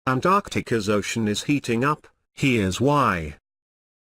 Antarctica's ocean is heating up. Here's why.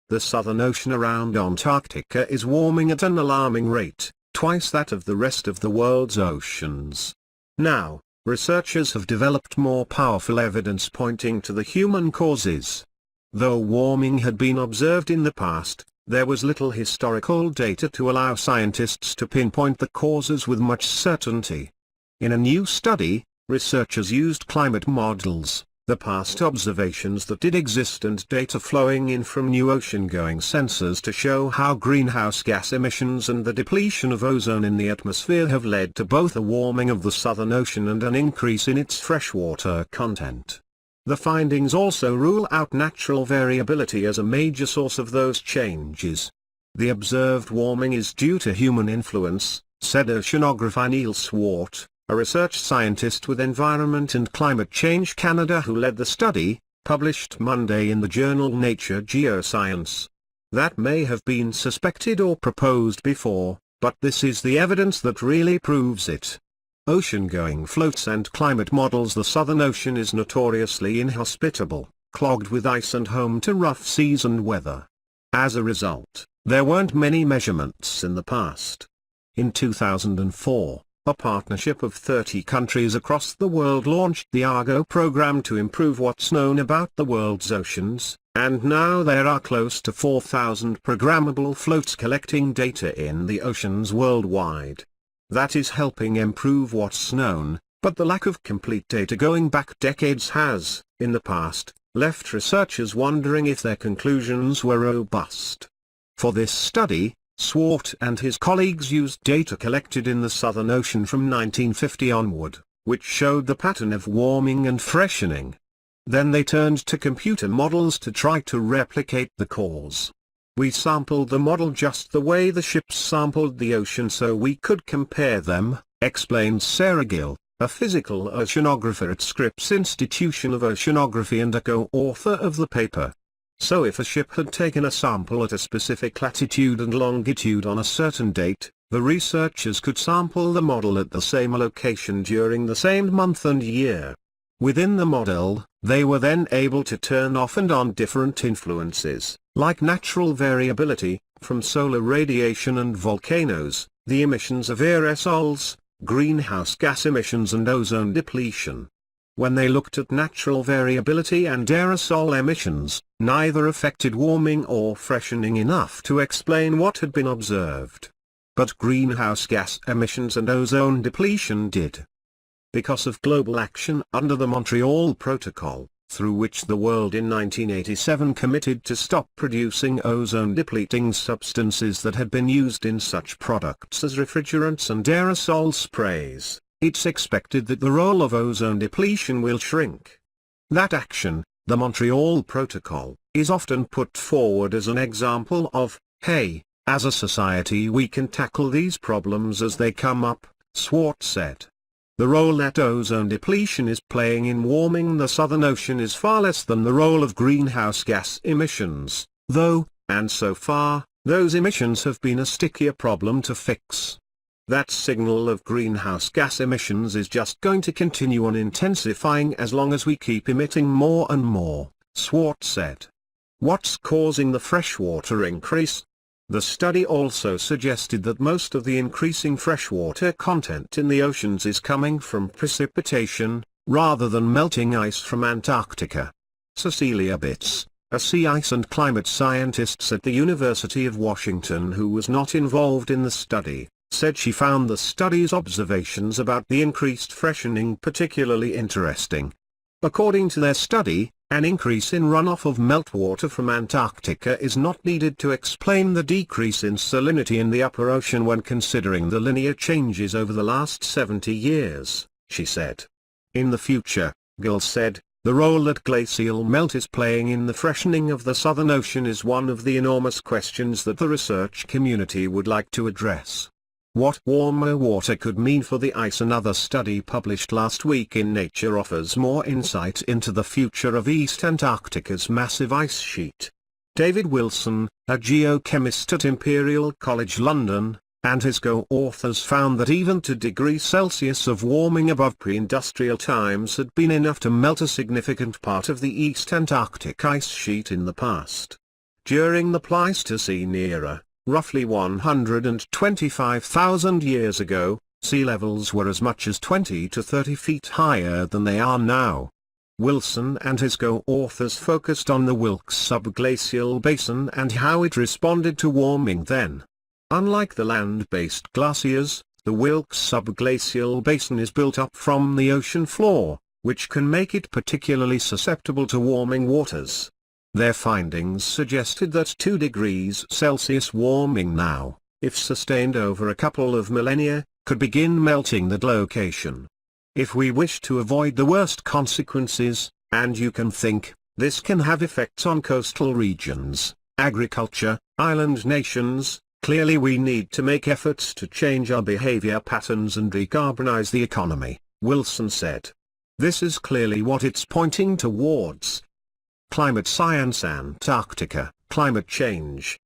The Southern Ocean around Antarctica is warming at an alarming rate, twice that of the rest of the world's oceans. Now, researchers have developed more powerful evidence pointing to the human causes. Though warming had been observed in the past, there was little historical data to allow scientists to pinpoint the causes with much certainty. In a new study, researchers used climate models, the past observations that did exist and data flowing in from new ocean-going sensors to show how greenhouse gas emissions and the depletion of ozone in the atmosphere have led to both a warming of the Southern Ocean and an increase in its freshwater content. The findings also rule out natural variability as a major source of those changes. The observed warming is due to human influence, said oceanographer Neil Swart, a research scientist with Environment and Climate Change Canada who led the study, published Monday in the journal Nature Geoscience. That may have been suspected or proposed before, but this is the evidence that really proves it. Ocean-going floats and climate models. The Southern Ocean is notoriously inhospitable, clogged with ice and home to rough seas and weather. As a result, there weren't many measurements in the past. In 2004, a partnership of 30 countries across the world launched the Argo program to improve what's known about the world's oceans, and now there are close to 4,000 programmable floats collecting data in the oceans worldwide. That is helping improve what's known, but the lack of complete data going back decades has, in the past, left researchers wondering if their conclusions were robust. For this study, Swart and his colleagues used data collected in the Southern Ocean from 1950 onward, which showed the pattern of warming and freshening. Then they turned to computer models to try to replicate the cause. We sampled the model just the way the ships sampled the ocean so we could compare them, explained Sarah Gill, a physical oceanographer at Scripps Institution of Oceanography and a co-author of the paper. So if a ship had taken a sample at a specific latitude and longitude on a certain date, the researchers could sample the model at the same location during the same month and year. Within the model, they were then able to turn off and on different influences, like natural variability, from solar radiation and volcanoes, the emissions of aerosols, greenhouse gas emissions and ozone depletion. When they looked at natural variability and aerosol emissions, neither affected warming or freshening enough to explain what had been observed. But greenhouse gas emissions and ozone depletion did. Because of global action under the Montreal Protocol, through which the world in 1987 committed to stop producing ozone-depleting substances that had been used in such products as refrigerants and aerosol sprays, it's expected that the role of ozone depletion will shrink. That action, the Montreal Protocol, is often put forward as an example of, hey, as a society we can tackle these problems as they come up, Swart said. The role that ozone depletion is playing in warming the Southern Ocean is far less than the role of greenhouse gas emissions, though, and so far, those emissions have been a stickier problem to fix. That signal of greenhouse gas emissions is just going to continue on intensifying as long as we keep emitting more and more, Swart said. What's causing the freshwater increase? The study also suggested that most of the increasing freshwater content in the oceans is coming from precipitation, rather than melting ice from Antarctica. Cecilia Bitts, a sea ice and climate scientist at the University of Washington who was not involved in the study, said she found the study's observations about the increased freshening particularly interesting. According to their study, an increase in runoff of meltwater from Antarctica is not needed to explain the decrease in salinity in the upper ocean when considering the linear changes over the last 70 years, she said. In the future, Gill said, the role that glacial melt is playing in the freshening of the Southern Ocean is one of the enormous questions that the research community would like to address. What warmer water could mean for the ice. Another study published last week in Nature offers more insight into the future of East Antarctica's massive ice sheet. David Wilson, a geochemist at Imperial College London, and his co-authors found that even 2 degrees Celsius of warming above pre-industrial times had been enough to melt a significant part of the East Antarctic ice sheet in the past. During the Pleistocene era, roughly 125,000 years ago, sea levels were as much as 20 to 30 feet higher than they are now. Wilson and his co-authors focused on the Wilkes subglacial basin and how it responded to warming then. Unlike the land-based glaciers, the Wilkes subglacial basin is built up from the ocean floor, which can make it particularly susceptible to warming waters. Their findings suggested that 2 degrees Celsius warming now, if sustained over a couple of millennia, could begin melting that location. If we wish to avoid the worst consequences, and you can think, this can have effects on coastal regions, agriculture, island nations, clearly we need to make efforts to change our behavior patterns and decarbonize the economy, Wilson said. This is clearly what it's pointing towards. Climate Science Antarctica, Climate Change,